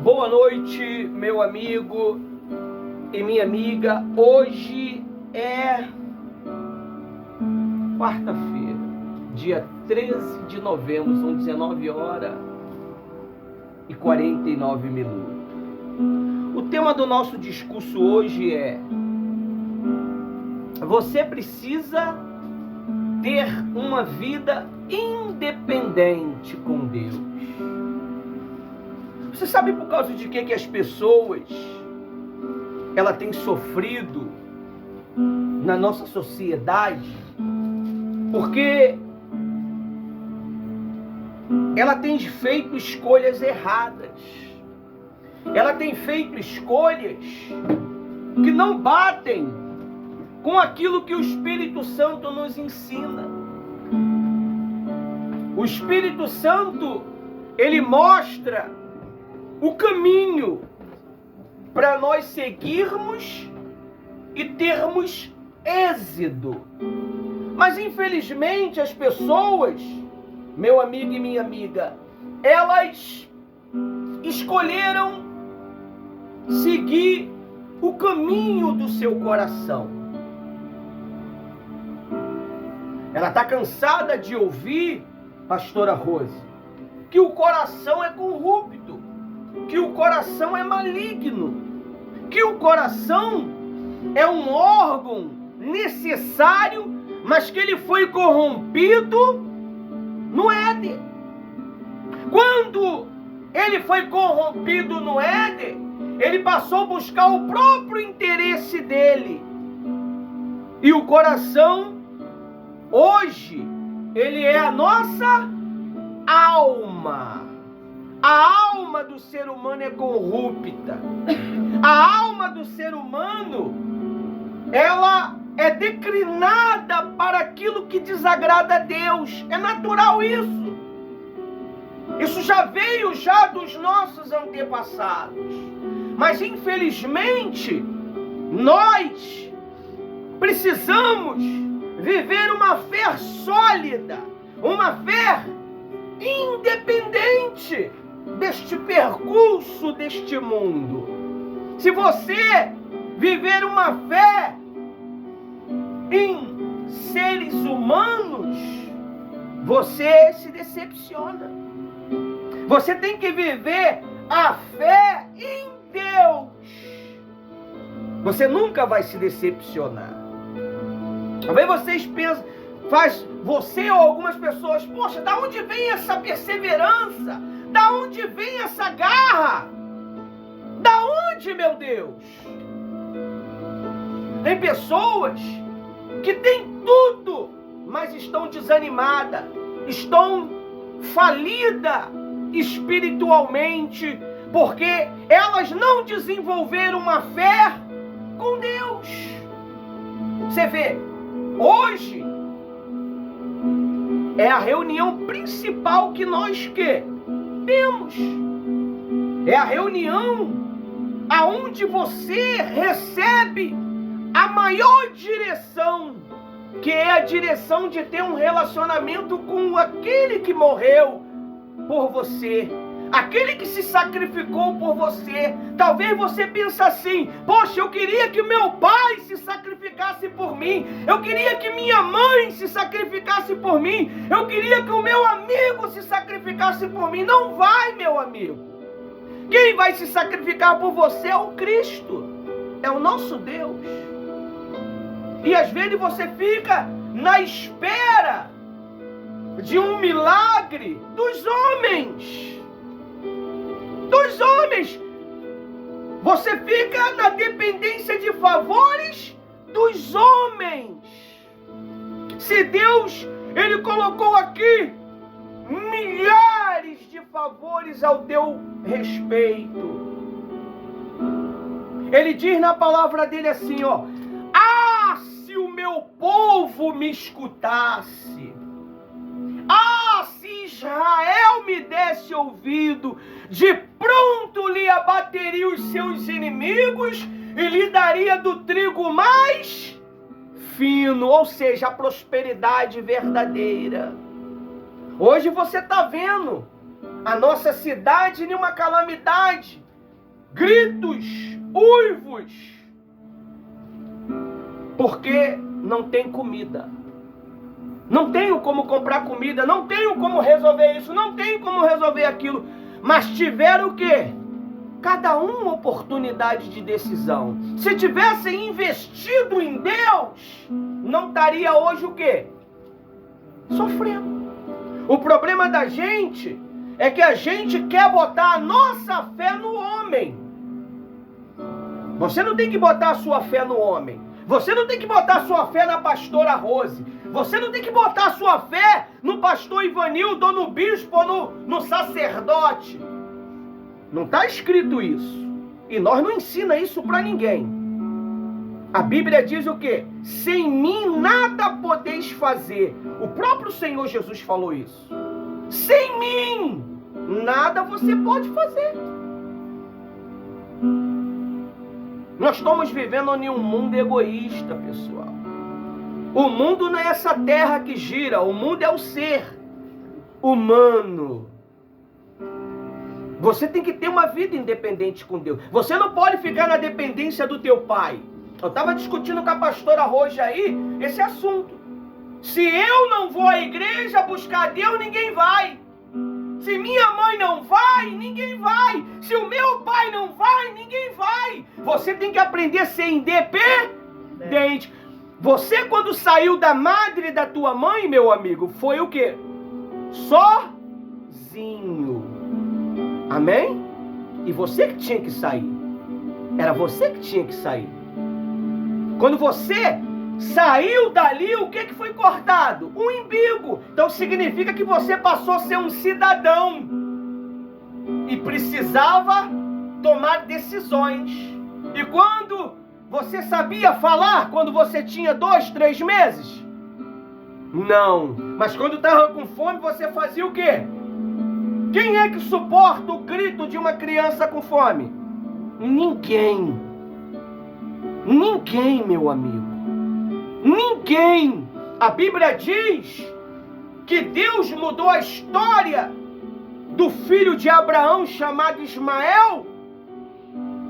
Boa noite, meu amigo e minha amiga. Hoje é quarta-feira, dia 13 de novembro, são 19 horas e 49 minutos. O tema do nosso discurso hoje é: você precisa ter uma vida independente com Deus. Você sabe por causa de que as pessoas elas têm sofrido na nossa sociedade? Porque ela tem feito escolhas erradas. Ela tem feito escolhas que não batem com aquilo que o Espírito Santo nos ensina. O Espírito Santo, ele mostra o caminho para nós seguirmos e termos êxito. Mas infelizmente as pessoas, meu amigo e minha amiga, elas escolheram seguir o caminho do seu coração. Ela está cansada de ouvir, pastora Rose, que o coração é corrupto, que o coração é maligno, que o coração é um órgão necessário, mas que ele foi corrompido no Éden. Quando ele foi corrompido no Éden, ele passou a buscar o próprio interesse dele. E o coração, hoje, ele é a nossa alma. A alma do ser humano é corrupta. A alma do ser humano, ela é declinada para aquilo que desagrada a Deus. É natural isso. Isso já veio dos nossos antepassados. Mas infelizmente, nós precisamos viver uma fé sólida, uma fé independente deste percurso deste mundo. Se você viver uma fé em seres humanos, você se decepciona. Você tem que viver a fé em Deus. Você nunca vai se decepcionar. Talvez vocês pensem, você ou algumas pessoas, poxa, da onde vem essa perseverança? Da onde vem essa garra? Da onde, meu Deus? Tem pessoas que têm tudo, mas estão desanimadas, estão falidas espiritualmente, porque elas não desenvolveram uma fé com Deus. Você vê, hoje é a reunião principal que nós temos. É a reunião aonde você recebe a maior direção, que é a direção de ter um relacionamento com aquele que morreu por você, aquele que se sacrificou por você. Talvez você pense assim: poxa, eu queria que meu pai se sacrificasse por mim, eu queria que minha mãe se sacrificasse por mim, eu queria que o meu amigo se sacrificasse por mim. Não vai, meu amigo. Quem vai se sacrificar por você é o Cristo, é o nosso Deus. E às vezes você fica na espera de um milagre dos homens. Dos homens. Você fica na dependência de favores dos homens. Se Deus, ele colocou aqui milhares de favores ao teu respeito. Ele diz na palavra dele assim, ó: ah, se o meu povo me escutasse. Ah, se Israel me desse ouvido, de pronto lhe abateria os seus inimigos e lhe daria do trigo mais fino, ou seja, a prosperidade verdadeira. Hoje você está vendo a nossa cidade em uma calamidade. gritos, uivos, porque não tem comida. Não tenho como comprar comida, não tenho como resolver isso, não tenho como resolver aquilo. Mas tiveram o quê? Cada um uma oportunidade de decisão. Se tivessem investido em Deus, não estaria hoje o quê? Sofrendo. O problema da gente é que a gente quer botar a nossa fé no homem. Você não tem que botar a sua fé no homem. Você não tem que botar a sua fé na pastora Rose. Você não tem que botar a sua fé no pastor Ivanildo, ou no bispo, ou no sacerdote. Não está escrito isso. E nós não ensina isso para ninguém. A Bíblia diz o quê? Sem mim nada podeis fazer. O próprio Senhor Jesus falou isso. Sem mim nada você pode fazer. Nós estamos vivendo em um mundo egoísta, pessoal. O mundo não é essa terra que gira, o mundo é o ser humano. Você tem que ter uma vida independente com Deus. Você não pode ficar na dependência do teu pai. Eu estava discutindo com a pastora Roja aí esse assunto. Se eu não vou à igreja buscar Deus, ninguém vai. Se minha mãe não vai, ninguém vai. Se o meu pai não vai, ninguém vai. Você tem que aprender a ser independente. Você, quando saiu da madre da tua mãe, meu amigo, foi o quê? Sozinho. Amém? E você que tinha que sair. Era você que tinha que sair. Quando você saiu dali, o que foi cortado? Um umbigo. Então significa que você passou a ser um cidadão e precisava tomar decisões. E quando você sabia falar, quando você tinha 2, 3 meses? Não. Mas quando estava com fome, você fazia o quê? Quem é que suporta o grito de uma criança com fome? Ninguém. Ninguém, meu amigo. Ninguém. A Bíblia diz que Deus mudou a história do filho de Abraão chamado Ismael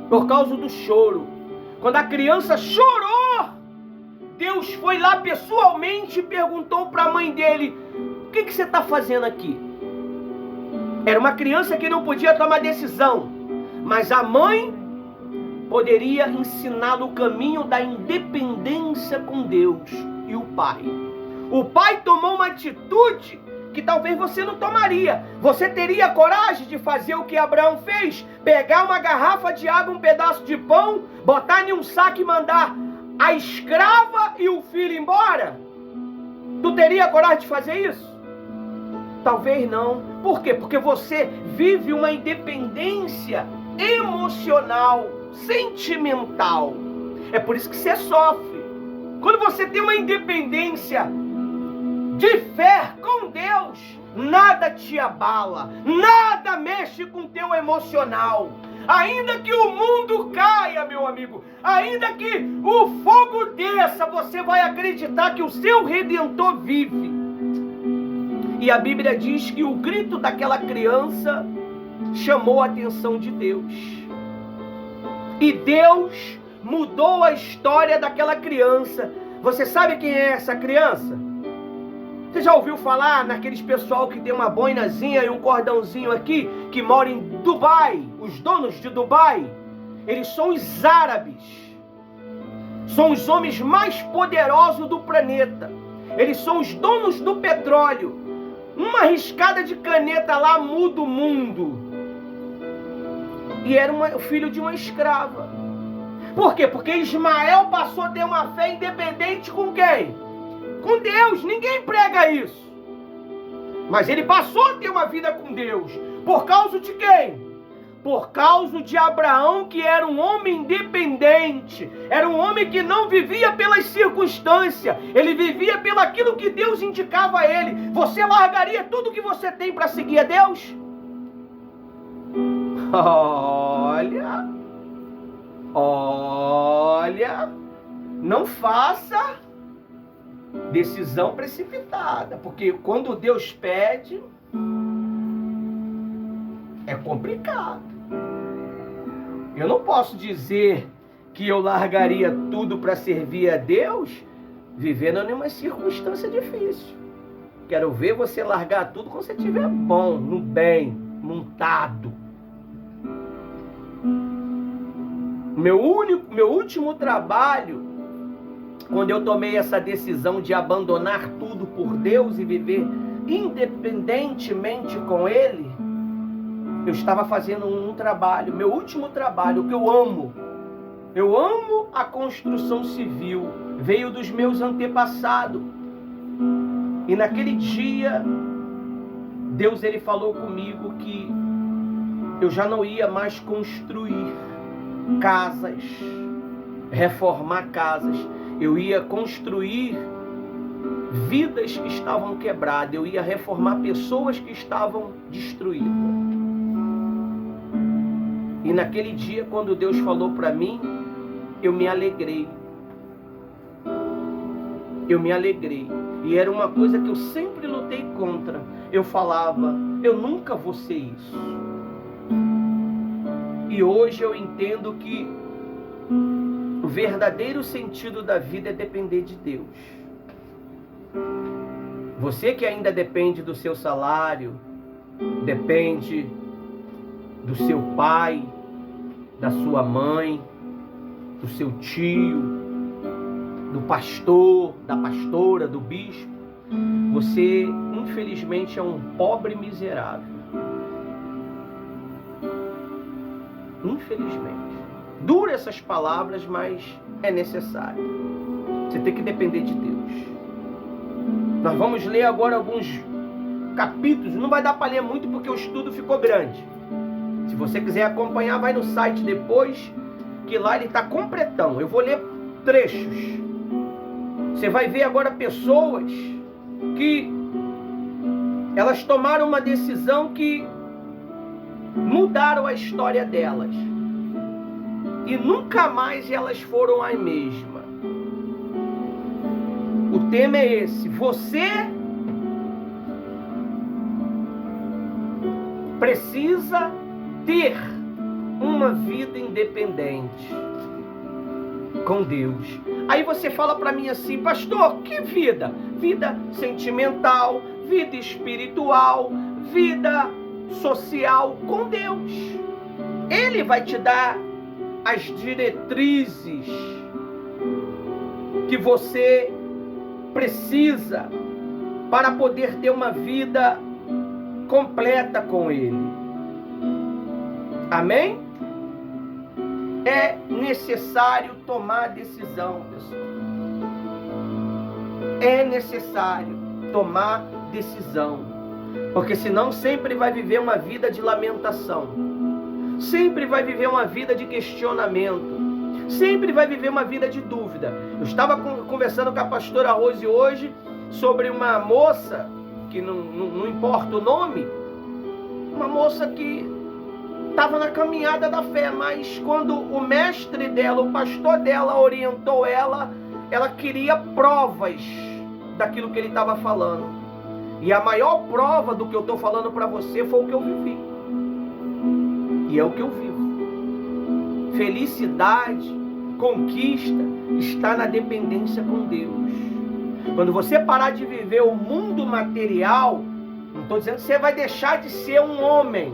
por causa do choro. Quando a criança chorou, Deus foi lá pessoalmente e perguntou para a mãe dele: o que você está fazendo aqui? Era uma criança que não podia tomar decisão, mas a mãe poderia ensiná-lo o caminho da independência com Deus. E o pai? O pai tomou uma atitude que talvez você não tomaria. Você teria coragem de fazer o que Abraão fez? Pegar uma garrafa de água, um pedaço de pão, botar em um saco e mandar a escrava e o filho embora? Tu teria coragem de fazer isso? Talvez não. Por quê? Porque você vive uma independência emocional, sentimental. É por isso que você sofre. Quando você tem uma independência de fé com Deus, nada te abala, nada mexe com o teu emocional. Ainda que o mundo caia, meu amigo, ainda que o fogo desça, você vai acreditar que o seu Redentor vive. E a Bíblia diz que o grito daquela criança chamou a atenção de Deus. E Deus mudou a história daquela criança. Você sabe quem é essa criança? Você já ouviu falar naqueles pessoal que tem uma boinazinha e um cordãozinho aqui, que mora em Dubai? Os donos de Dubai, eles são os árabes. São os homens mais poderosos do planeta. Eles são os donos do petróleo. Uma riscada de caneta lá muda o mundo. E era o filho de uma escrava. Por quê? Porque Ismael passou a ter uma fé independente com quem? Com Deus. Ninguém prega isso. Mas ele passou a ter uma vida com Deus. Por causa de quem? Por causa de Abraão, que era um homem independente. Era um homem que não vivia pelas circunstâncias. Ele vivia pelo aquilo que Deus indicava a ele. Você largaria tudo que você tem para seguir a Deus? Olha, não faça decisão precipitada, porque quando Deus pede, é complicado. Eu não posso dizer que eu largaria tudo para servir a Deus vivendo em uma circunstância difícil. Quero ver você largar tudo quando você estiver bom, no bem, montado. Meu último trabalho, quando eu tomei essa decisão de abandonar tudo por Deus e viver independentemente com Ele, eu estava fazendo um trabalho, meu último trabalho, que eu amo. Eu amo a construção civil, veio dos meus antepassados. E naquele dia, Deus ele falou comigo que eu já não ia mais construir casas, reformar casas. Eu ia construir vidas que estavam quebradas. Eu ia reformar pessoas que estavam destruídas. E naquele dia, quando Deus falou para mim, eu me alegrei. Eu me alegrei. E era uma coisa que eu sempre lutei contra. Eu falava, eu nunca vou ser isso. E hoje eu entendo que o verdadeiro sentido da vida é depender de Deus. Você que ainda depende do seu salário, depende do seu pai, da sua mãe, do seu tio, do pastor, da pastora, do bispo, você infelizmente é um pobre miserável. Infelizmente. Dura essas palavras, mas é necessário. Você tem que depender de Deus. Nós vamos ler agora alguns capítulos. Não vai dar para ler muito porque o estudo ficou grande. Se você quiser acompanhar, vai no site depois, que lá ele está completão. Eu vou ler trechos. Você vai ver agora pessoas que elas tomaram uma decisão que mudaram a história delas. E nunca mais elas foram as mesmas. O tema é esse. Você precisa ter uma vida independente com Deus. Aí você fala para mim assim, pastor, que vida? Vida sentimental, vida espiritual, vida social com Deus. Ele vai te dar as diretrizes que você precisa para poder ter uma vida completa com Ele. Amém? É necessário tomar decisão, pessoal. É necessário tomar decisão. Porque senão sempre vai viver uma vida de lamentação. Sempre vai viver uma vida de questionamento. Sempre vai viver uma vida de dúvida. Eu estava conversando com a pastora Rose hoje sobre uma moça, que não importa o nome, uma moça que estava na caminhada da fé, mas quando o mestre dela, o pastor dela orientou ela, ela queria provas daquilo que ele estava falando. E a maior prova do que eu estou falando para você foi o que eu vivi. E é o que eu vivo. Felicidade, conquista, está na dependência com Deus. Quando você parar de viver o mundo material, não estou dizendo que você vai deixar de ser um homem,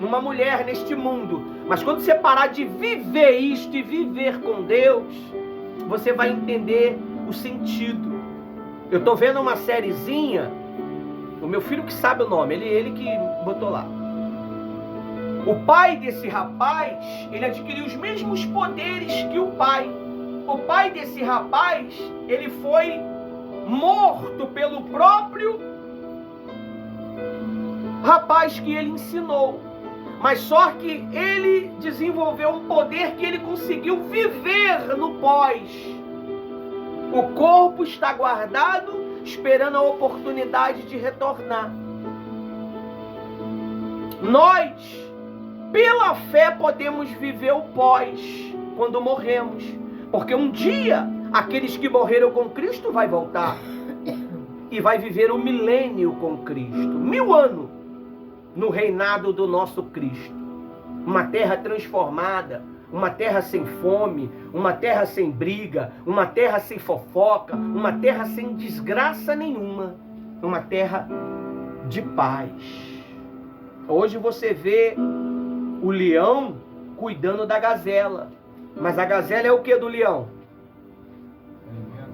uma mulher neste mundo, mas quando você parar de viver isto e viver com Deus, você vai entender o sentido. Eu estou vendo uma sériezinha, o meu filho que sabe o nome, ele que botou lá. O pai desse rapaz, ele adquiriu os mesmos poderes que o pai. O pai desse rapaz, ele foi morto pelo próprio rapaz que ele ensinou. Mas só que ele desenvolveu um poder que ele conseguiu viver no pós. O corpo está guardado, esperando a oportunidade de retornar. Nós, pela fé, podemos viver o pós, quando morremos. Porque um dia, aqueles que morreram com Cristo vai voltar. E vai viver o milênio com Cristo. 1000 anos no reinado do nosso Cristo. Uma terra transformada, uma terra sem fome, uma terra sem briga, uma terra sem fofoca, uma terra sem desgraça nenhuma, uma terra de paz. Hoje você vê o leão cuidando da gazela, mas a gazela é o que do leão?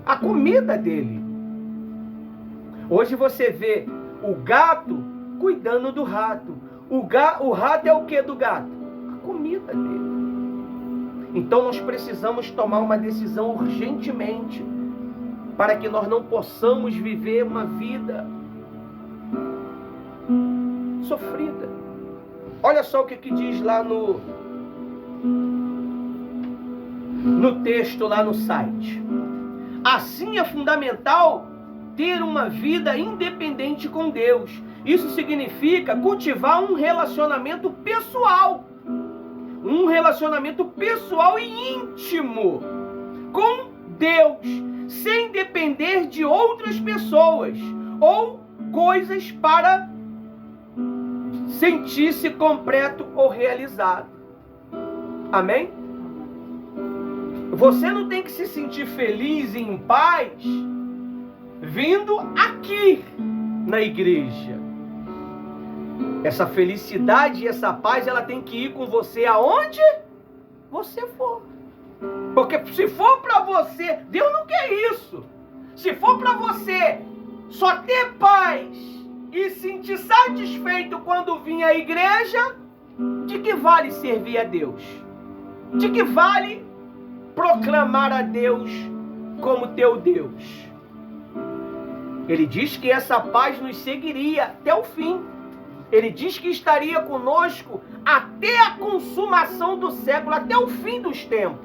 A comida dele. Hoje você vê o gato cuidando do rato. O rato é o que do gato? A comida dele. Então nós precisamos tomar uma decisão urgentemente, para que nós não possamos viver uma vida sofrida. Olha só o que diz lá no texto, lá no site. Assim é fundamental ter uma vida independente com Deus. Isso significa cultivar um relacionamento pessoal. Um relacionamento pessoal e íntimo com Deus, sem depender de outras pessoas ou coisas para sentir-se completo ou realizado. Amém? Você não tem que se sentir feliz e em paz vindo aqui na igreja. Essa felicidade e essa paz, ela tem que ir com você aonde você for. Porque se for para você, Deus não quer isso. Se for para você só ter paz e sentir satisfeito quando vir à igreja, de que vale servir a Deus? De que vale proclamar a Deus como teu Deus? Ele diz que essa paz nos seguiria até o fim. Ele diz que estaria conosco até a consumação do século, até o fim dos tempos.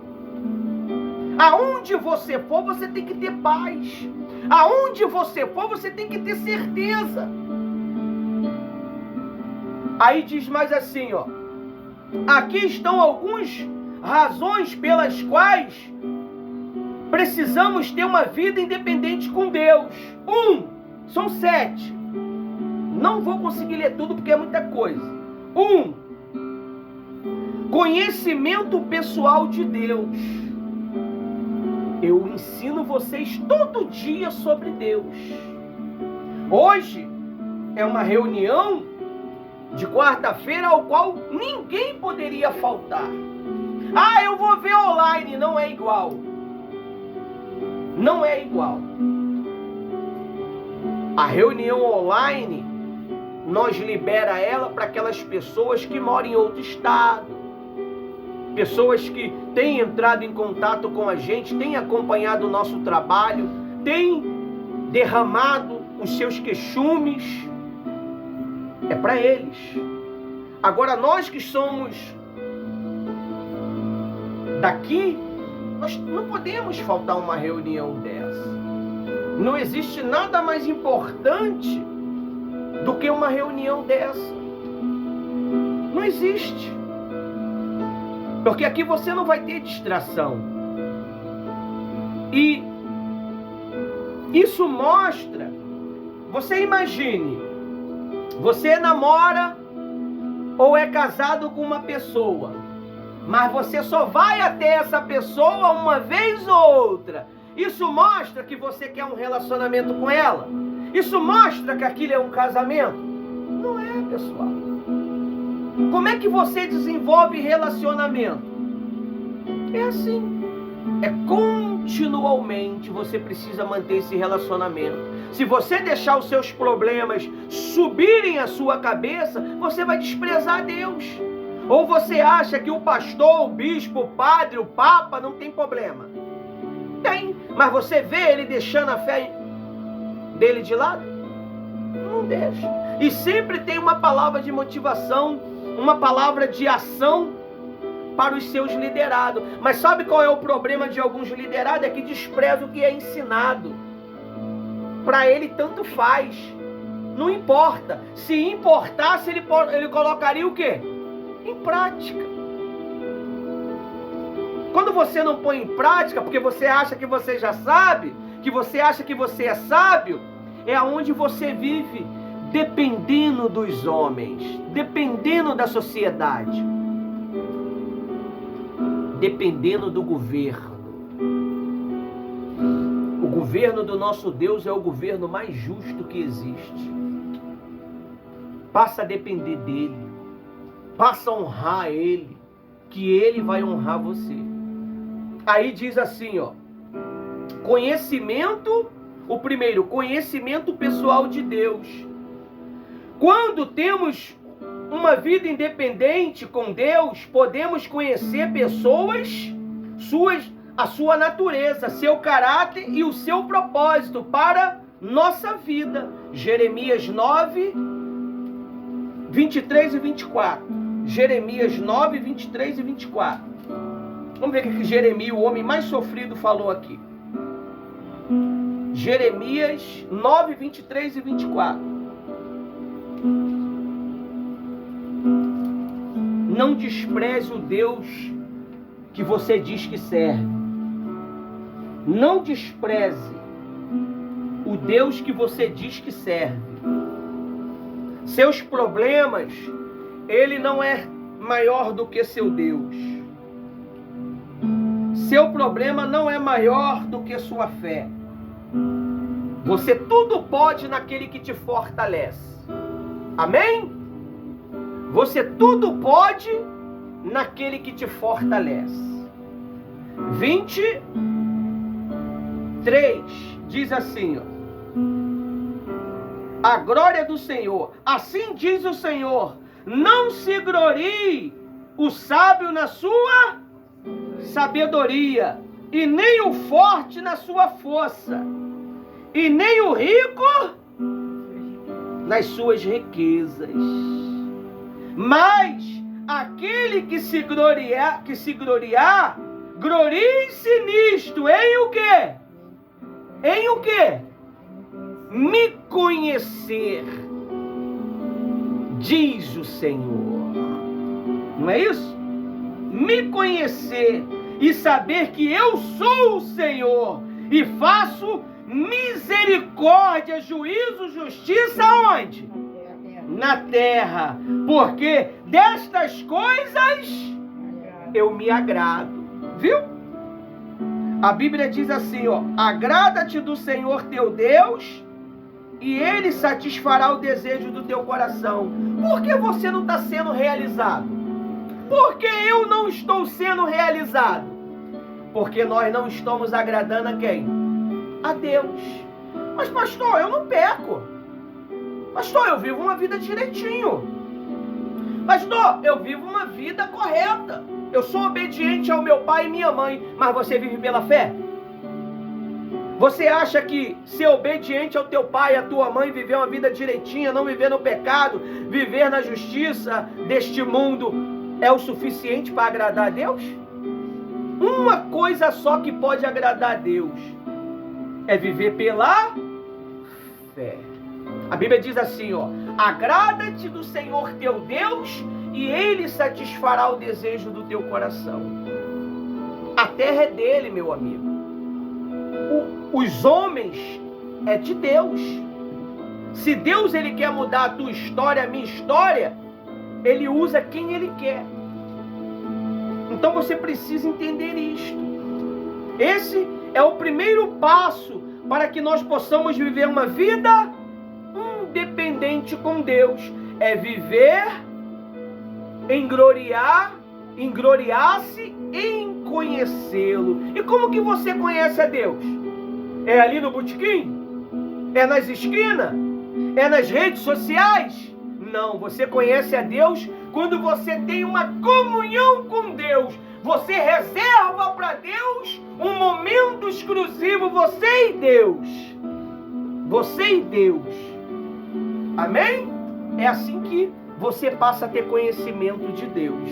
Aonde você for, você tem que ter paz. Aonde você for, você tem que ter certeza. Aí diz mais assim, ó. Aqui estão algumas razões pelas quais precisamos ter uma vida independente com Deus. São 7. Não vou conseguir ler tudo porque é muita coisa. conhecimento pessoal de Deus. Eu ensino vocês todo dia sobre Deus. Hoje é uma reunião de quarta-feira ao qual ninguém poderia faltar. Ah, eu vou ver online. Não é igual. Não é igual. A reunião online, nós libera ela para aquelas pessoas que moram em outro estado. Pessoas que têm entrado em contato com a gente, têm acompanhado o nosso trabalho, têm derramado os seus queixumes. É para eles. Agora nós que somos daqui, nós não podemos faltar uma reunião dessa. Não existe nada mais importante do que uma reunião dessa. Não existe. Porque aqui você não vai ter distração. E isso mostra, você imagine, você namora ou é casado com uma pessoa, mas você só vai até essa pessoa uma vez ou outra. Isso mostra que você quer um relacionamento com ela? Isso mostra que aquilo é um casamento? Não é, pessoal. Como é que você desenvolve relacionamento? É assim. É continuamente você precisa manter esse relacionamento. Se você deixar os seus problemas subirem a sua cabeça, você vai desprezar Deus. Ou você acha que o pastor, o bispo, o padre, o papa não tem problema? Tem. Mas você vê ele deixando a fé dele de lado? Não deixa. E sempre tem uma palavra de motivação, uma palavra de ação para os seus liderados. Mas sabe qual é o problema de alguns liderados? É que despreza o que é ensinado. Para ele tanto faz. Não importa. Se importasse, ele colocaria o quê? Em prática. Quando você não põe em prática, porque você acha que você já sabe, que você acha que você é sábio, é aonde você vive dependendo dos homens, dependendo da sociedade. dependendo do governo. O governo do nosso Deus é o governo mais justo que existe. Passa a depender dele. Passa a honrar ele, que ele vai honrar você. Aí diz assim, ó, conhecimento, o primeiro, conhecimento pessoal de Deus. Quando temos uma vida independente com Deus, podemos conhecer pessoas, a sua natureza, seu caráter e o seu propósito para nossa vida. Jeremias 9, 23 e 24. Jeremias 9, 23 e 24. Vamos ver o que Jeremias, o homem mais sofrido, falou aqui. Jeremias 9, 23 e 24. Não despreze o Deus que você diz que serve. Não despreze o Deus que você diz que serve. Seus problemas, ele não é maior do que seu Deus. Seu problema não é maior do que sua fé. Você tudo pode naquele que te fortalece. Amém? Você tudo pode naquele que te fortalece. 23 diz assim, ó, a glória do Senhor, assim diz o Senhor, não se glorie o sábio na sua sabedoria, e nem o forte na sua força, e nem o rico nas suas riquezas. Mas aquele que se gloriar, glorie-se nisto, em o quê? Em o quê? Me conhecer, diz o Senhor. Não é isso? Me conhecer e saber que eu sou o Senhor e faço misericórdia, juízo, justiça onde? Na terra. Porque destas coisas eu me agrado. Viu? A Bíblia diz assim, ó, agrada-te do Senhor teu Deus e Ele satisfará o desejo do teu coração. Por que você não está sendo realizado? Por que eu não estou sendo realizado? Porque nós não estamos agradando a quem? A Deus. Mas pastor, eu não peco. Pastor, eu vivo uma vida direitinho. Pastor, eu vivo uma vida correta. Eu sou obediente ao meu pai e minha mãe. Mas você vive pela fé? Você acha que ser obediente ao teu pai e à tua mãe, viver uma vida direitinha, não viver no pecado, viver na justiça deste mundo, é o suficiente para agradar a Deus? Uma coisa só que pode agradar a Deus é viver pela fé. A Bíblia diz assim, ó, agrada-te do Senhor teu Deus e Ele satisfará o desejo do teu coração. A terra é dele, meu amigo. Os homens é de Deus. Se Deus ele quer mudar a tua história, a minha história, Ele usa quem Ele quer. Então você precisa entender isto. Esse é o primeiro passo para que nós possamos viver uma vida independente com Deus. É viver, engloriar-se em conhecê-lo. E como que você conhece a Deus? É ali no botequim? É nas esquinas? É nas redes sociais? Não, você conhece a Deus quando você tem uma comunhão com Deus. Você reserva para Deus um momento exclusivo, você e Deus. Você e Deus. Amém? É assim que você passa a ter conhecimento de Deus.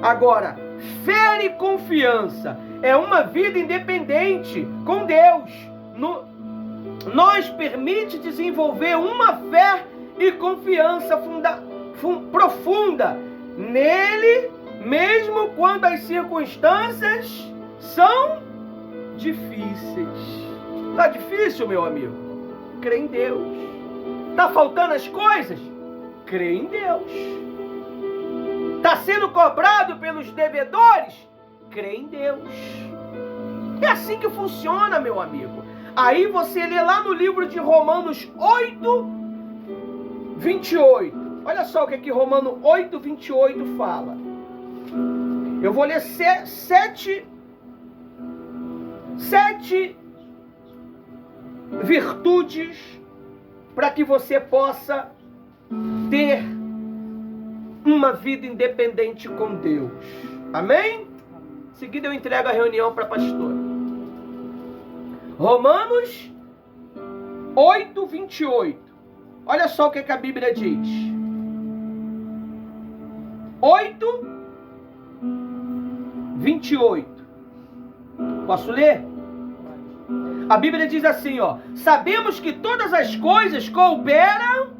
Agora, fé e confiança é uma vida independente com Deus. Nós permite desenvolver uma fé e confiança profunda nele, mesmo quando as circunstâncias são difíceis. Está difícil, meu amigo? Crê em Deus. Está faltando as coisas? Crê em Deus. Está sendo cobrado pelos devedores? crê em Deus. É assim que funciona, meu amigo. Aí você lê lá no livro de Romanos 8, 28. Olha só o que Romanos 8, 28 fala. Eu vou ler sete virtudes para que você possa ter uma vida independente com Deus. Amém? Em seguida eu entrego a reunião para a pastora. Romanos 8, 28. Olha só o que a Bíblia diz. 8, 28. Posso ler? A Bíblia diz assim, ó: sabemos que todas as coisas cooperam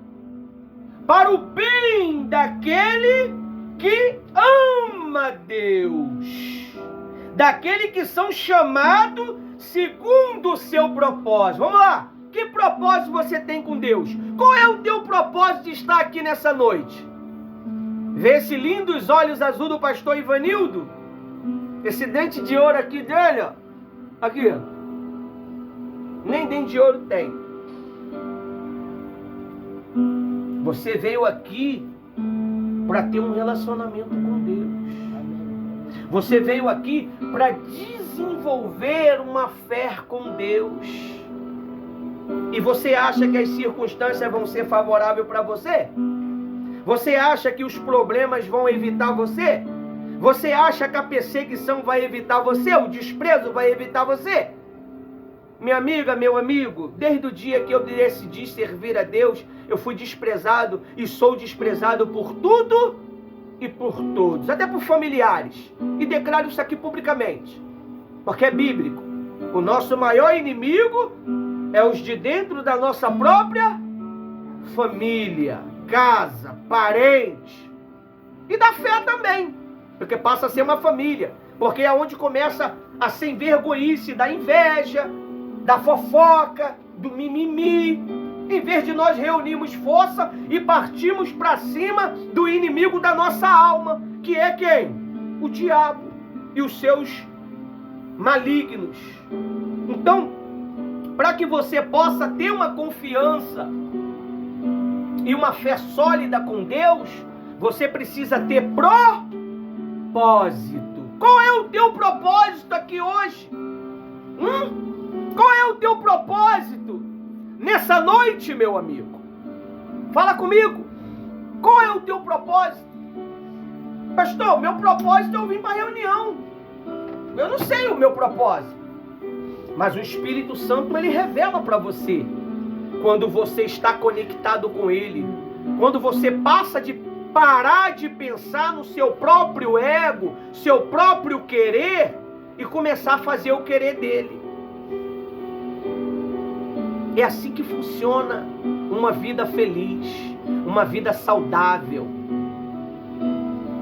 para o bem daquele que ama Deus, daquele que são chamados segundo o seu propósito. Vamos lá. Que propósito você tem com Deus? Qual é o teu propósito de estar aqui nessa noite? Vê esse lindos olhos azul do pastor Ivanildo? Esse dente de ouro aqui dele, ó. Aqui, ó. Nem dente de ouro tem. Você veio aqui para ter um relacionamento com Deus. Você veio aqui para desenvolver uma fé com Deus. E você acha que as circunstâncias vão ser favoráveis para você? Você acha que os problemas vão evitar você? Você acha que a perseguição vai evitar você? O desprezo vai evitar você? Minha amiga, meu amigo, desde o dia que eu decidi servir a Deus, eu fui desprezado e sou desprezado por tudo e por todos, até por familiares. E declaro isso aqui publicamente, porque é bíblico. O nosso maior inimigo é os de dentro da nossa própria família, casa, parente. E da fé também, porque passa a ser uma família. Porque é onde começa a ser vergonhice da inveja, da fofoca, do mimimi. Em vez de nós reunirmos força e partirmos para cima do inimigo da nossa alma, que é quem? O diabo e os seus malignos. Então, para que você possa ter uma confiança e uma fé sólida com Deus, você precisa ter propósito. Qual é o teu propósito aqui hoje? Qual é o teu propósito nessa noite, meu amigo? Fala comigo. Qual é o teu propósito? Pastor, meu propósito é eu vir para a reunião. Eu não sei o meu propósito. Mas o Espírito Santo, ele revela para você. Quando você está conectado com Ele. Quando você passa de parar de pensar no seu próprio ego, seu próprio querer, e começar a fazer o querer dele. É assim que funciona uma vida feliz, uma vida saudável.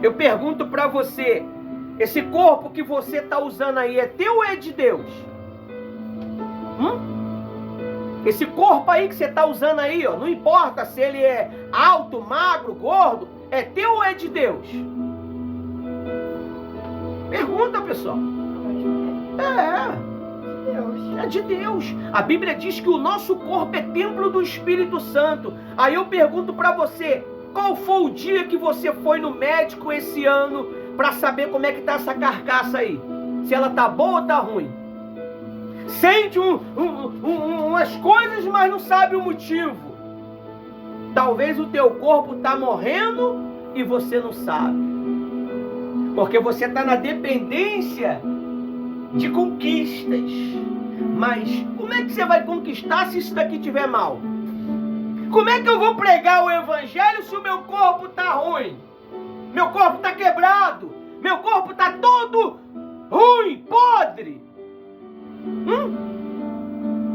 Eu pergunto para você, esse corpo que você está usando aí é teu ou é de Deus? Esse corpo aí que você está usando aí, ó, não importa se ele é alto, magro, gordo, é teu ou é de Deus? Pergunta, pessoal. É de Deus. A Bíblia diz que o nosso corpo é templo do Espírito Santo. Aí eu pergunto para você, qual foi o dia que você foi no médico esse ano para saber como é que tá essa carcaça aí? Se ela tá boa ou tá ruim? Sente umas coisas, mas não sabe o motivo. Talvez o teu corpo tá morrendo e você não sabe. Porque você está na dependência de conquistas. Mas como é que você vai conquistar se isso daqui estiver mal? Como é que eu vou pregar o evangelho se o meu corpo está ruim? Meu corpo está quebrado. Meu corpo está todo ruim, podre.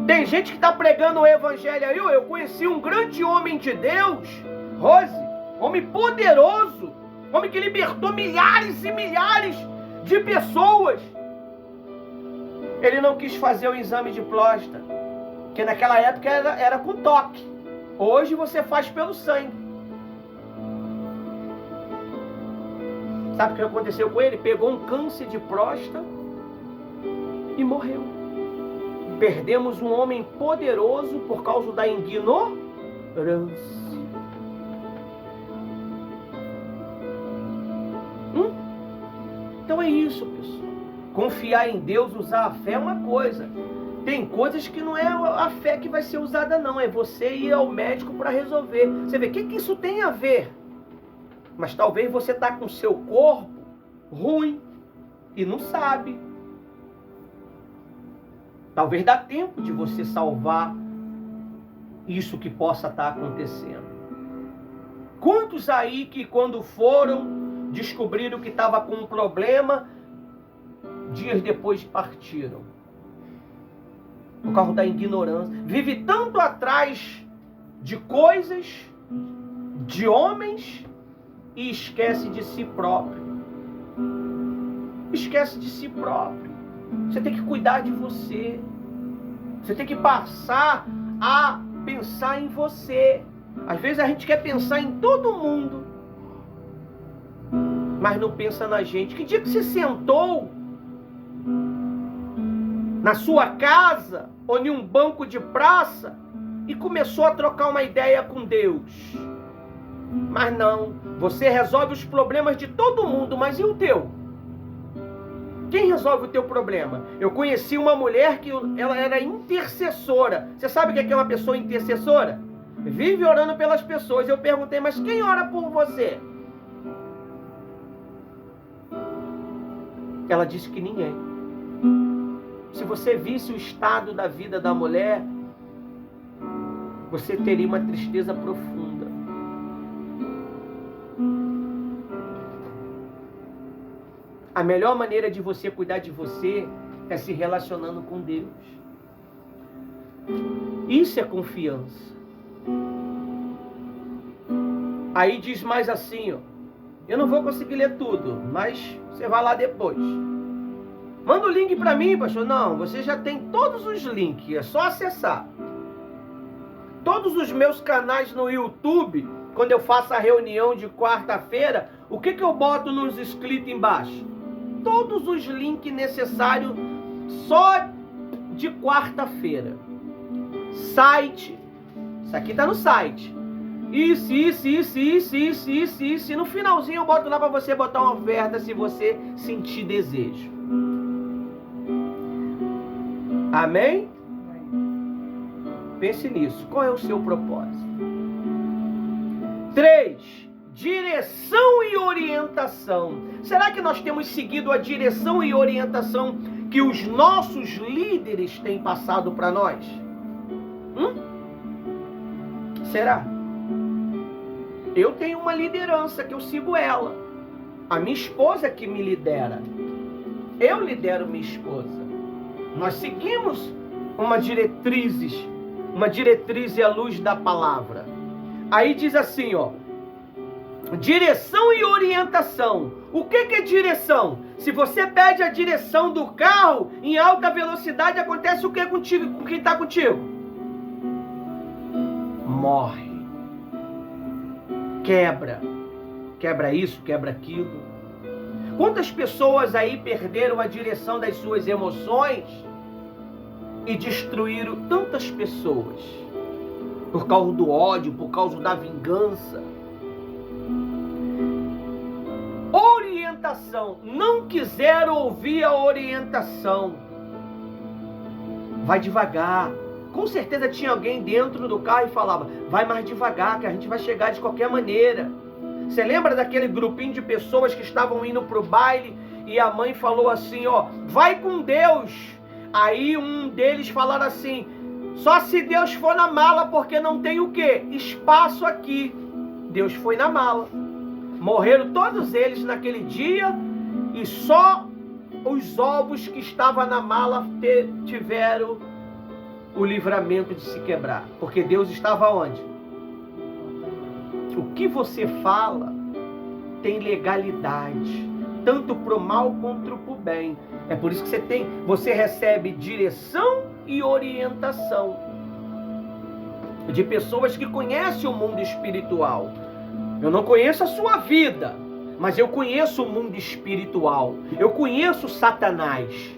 Tem gente que está pregando o evangelho aí. Eu conheci um grande homem de Deus, Rose, homem poderoso, homem que libertou milhares e milhares de pessoas. Ele não quis fazer o exame de próstata, que naquela época era com toque. Hoje você faz pelo sangue. Sabe o que aconteceu com ele? Pegou um câncer de próstata e morreu. Perdemos um homem poderoso por causa da ignorância. Então é isso, pessoal. Confiar em Deus, usar a fé é uma coisa. Tem coisas que não é a fé que vai ser usada, não. É você ir ao médico para resolver. Você vê, o que isso tem a ver? Mas talvez você está com o seu corpo ruim e não sabe. Talvez dá tempo de você salvar isso que possa estar acontecendo. Quantos aí que quando foram, descobriram que estava com um problema, dias depois partiram? Por causa da ignorância. Vive tanto atrás de coisas, de homens, e esquece de si próprio. Esquece de si próprio. Você tem que cuidar de você. Você tem que passar a pensar em você. Às vezes a gente quer pensar em todo mundo, mas não pensa na gente. Que dia que você sentou na sua casa ou em um banco de praça e começou a trocar uma ideia com Deus? Mas não, você resolve os problemas de todo mundo, mas e o teu? Quem resolve o teu problema? Eu conheci uma mulher que ela era intercessora. Você sabe o que é uma pessoa intercessora? Vive orando pelas pessoas. Eu perguntei, mas quem ora por você? Ela disse que ninguém. Se você visse o estado da vida da mulher, você teria uma tristeza profunda. A melhor maneira de você cuidar de você é se relacionando com Deus. Isso é confiança. Aí diz mais assim, ó. Eu não vou conseguir ler tudo, mas você vai lá depois. Manda o link para mim, pastor. Não, você já tem todos os links, é só acessar. Todos os meus canais no YouTube, quando eu faço a reunião de quarta-feira, o que eu boto nos inscritos embaixo? Todos os links necessários só de quarta-feira. Site. Isso aqui tá no site. Isso. E no finalzinho eu boto lá para você botar uma oferta se você sentir desejo. Amém? Pense nisso. Qual é o seu propósito? 3. Direção e orientação. Será que nós temos seguido a direção e orientação que os nossos líderes têm passado para nós? Será? Eu tenho uma liderança que eu sigo ela. A minha esposa que me lidera. Eu lidero minha esposa. Nós seguimos uma diretriz à luz da palavra. Aí diz assim, ó. Direção e orientação. O que é direção? Se você pede a direção do carro em alta velocidade, acontece o que contigo, com quem está contigo? Morre. Quebra isso, quebra aquilo. Quantas pessoas aí perderam a direção das suas emoções e destruíram tantas pessoas por causa do ódio, por causa da vingança? Orientação. Não quiseram ouvir a orientação. Vai devagar. Com certeza tinha alguém dentro do carro e falava, vai mais devagar que a gente vai chegar de qualquer maneira. Você lembra daquele grupinho de pessoas que estavam indo para o baile e a mãe falou assim, ó, vai com Deus. Aí um deles falaram assim, só se Deus for na mala, porque não tem o quê? Espaço aqui. Deus foi na mala. Morreram todos eles naquele dia e só os ovos que estavam na mala tiveram o livramento de se quebrar. Porque Deus estava onde? O que você fala tem legalidade, tanto para o mal quanto para o bem. É por isso que você recebe direção e orientação de pessoas que conhecem o mundo espiritual. Eu não conheço a sua vida, mas eu conheço o mundo espiritual. Eu conheço Satanás.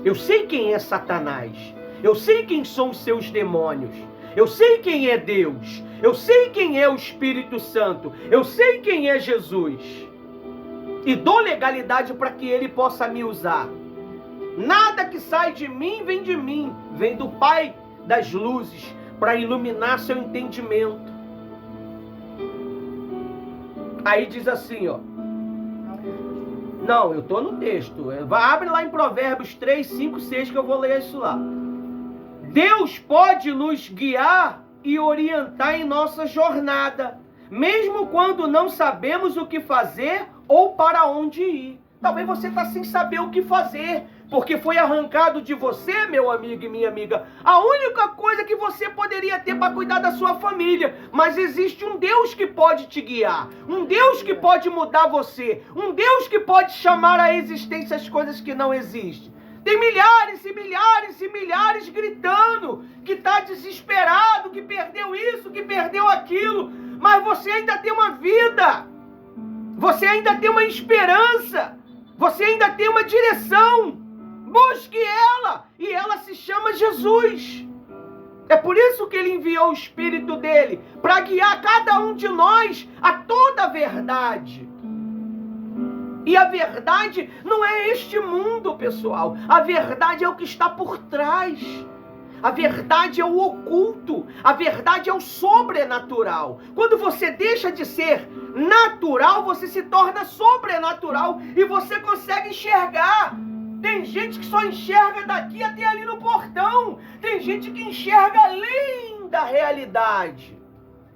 Eu sei quem é Satanás. Eu sei quem são os seus demônios. Eu sei quem é Deus. Eu sei quem é o Espírito Santo. Eu sei quem é Jesus. E dou legalidade para que ele possa me usar. Nada que sai de mim, vem do Pai das luzes, para iluminar seu entendimento. Aí diz assim, ó. Não, eu estou no texto. Abre lá em Provérbios 3, 5, 6 que eu vou ler isso lá. Deus pode nos guiar e orientar em nossa jornada, mesmo quando não sabemos o que fazer ou para onde ir. Talvez você está sem saber o que fazer, porque foi arrancado de você, meu amigo e minha amiga, a única coisa que você poderia ter para cuidar da sua família. Mas existe um Deus que pode te guiar, um Deus que pode mudar você, um Deus que pode chamar à existência as coisas que não existem. Tem milhares e milhares e milhares gritando que está desesperado, que perdeu isso, que perdeu aquilo, mas você ainda tem uma vida, você ainda tem uma esperança, você ainda tem uma direção. Busque ela, e ela se chama Jesus. É por isso que ele enviou o Espírito dele, para guiar cada um de nós a toda a verdade. E a verdade não é este mundo, pessoal. A verdade é o que está por trás. A verdade é o oculto. A verdade é o sobrenatural. Quando você deixa de ser natural, você se torna sobrenatural e você consegue enxergar. Tem gente que só enxerga daqui até ali no portão. Tem gente que enxerga além da realidade.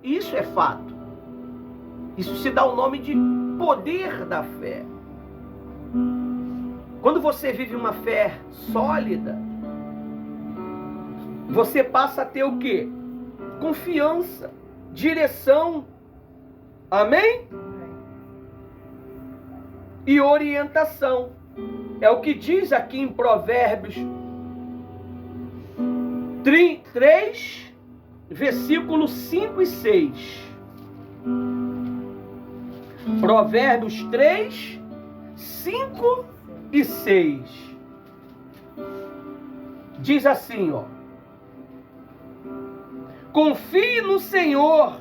Isso é fato. Isso se dá o nome de poder da fé. Quando você vive uma fé sólida, você passa a ter o quê? Confiança, direção, amém? E orientação. É o que diz aqui em Provérbios 3, versículos 5 e 6. Provérbios 3, 5 e 6. Diz assim, ó. Confie no Senhor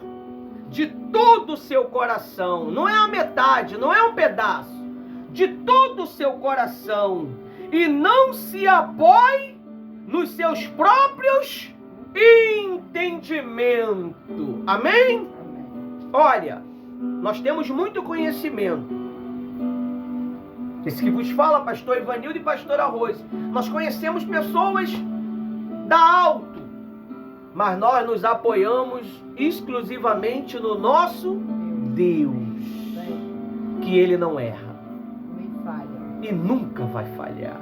de todo o seu coração. Não é a metade, não é um pedaço. De todo o seu coração. E não se apoie nos seus próprios entendimentos. Amém? Olha, nós temos muito conhecimento. Esse que vos fala, pastor Ivanildo e pastor Arroz. Nós conhecemos pessoas da alto, mas nós nos apoiamos exclusivamente no nosso Deus, que Ele não erra e nunca vai falhar.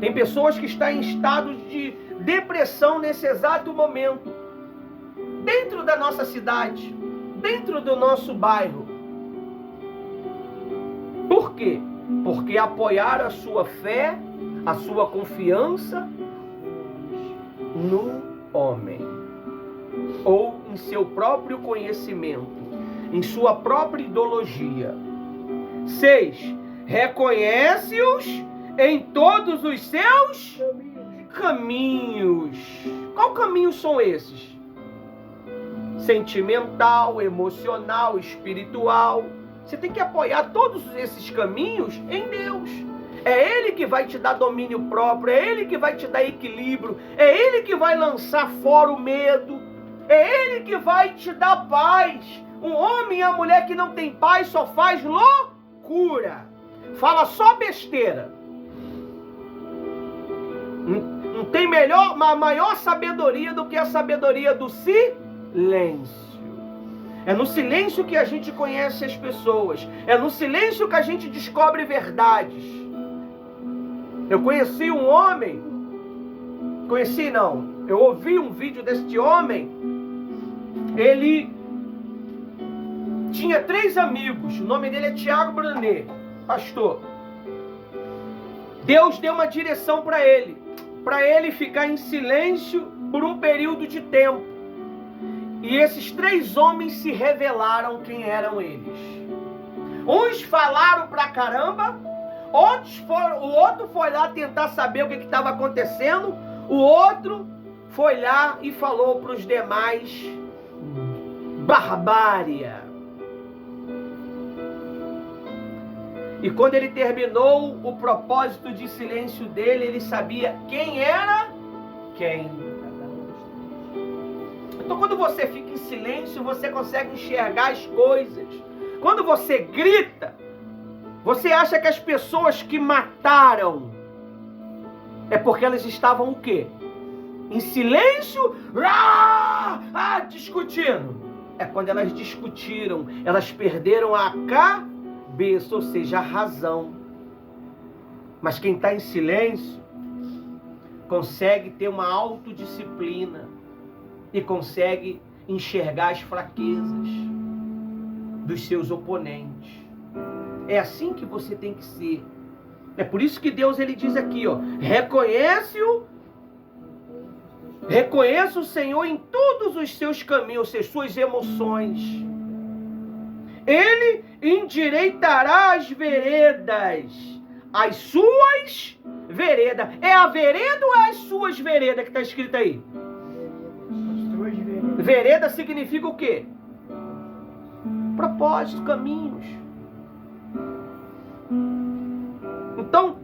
Tem pessoas que estão em estado de depressão nesse exato momento, dentro da nossa cidade, dentro do nosso bairro. Por quê? Porque apoiaram a sua fé, a sua confiança no homem, ou em seu próprio conhecimento, em sua própria ideologia. 6. Reconhece-os em todos os seus caminhos. Qual caminhos são esses? Sentimental, emocional, espiritual. Você tem que apoiar todos esses caminhos em Deus. É Ele que vai te dar domínio próprio, é Ele que vai te dar equilíbrio, é Ele que vai lançar fora o medo, é Ele que vai te dar paz. Um homem e a mulher que não tem paz só faz loucura, fala só besteira. Não tem maior sabedoria do que a sabedoria do silêncio. É no silêncio que a gente conhece as pessoas. É no silêncio que a gente descobre verdades. Eu conheci um homem. Eu ouvi um vídeo deste homem. Ele tinha 3 amigos. O nome dele é Tiago Brunet, pastor. Deus deu uma direção para ele ficar em silêncio por um período de tempo. E esses 3 homens se revelaram quem eram eles. Uns falaram pra caramba, o outro foi lá tentar saber o que estava acontecendo, o outro foi lá e falou para os demais barbárie. E quando ele terminou o propósito de silêncio dele, ele sabia quem era quem. Então quando você fica em silêncio, você consegue enxergar as coisas. Quando você grita, você acha que as pessoas que mataram é porque elas estavam o quê? Em silêncio, discutindo. É quando elas discutiram, elas perderam a cabeça, ou seja, a razão. Mas quem está em silêncio consegue ter uma autodisciplina e consegue enxergar as fraquezas dos seus oponentes. É assim que você tem que ser. É por isso que Deus ele diz aqui, ó, reconheça o Senhor em todos os seus caminhos, as suas emoções. Ele endireitará as veredas, as suas veredas. É a vereda ou é as suas veredas que está escrito aí? Vereda significa o quê? Propósito, caminhos. Então,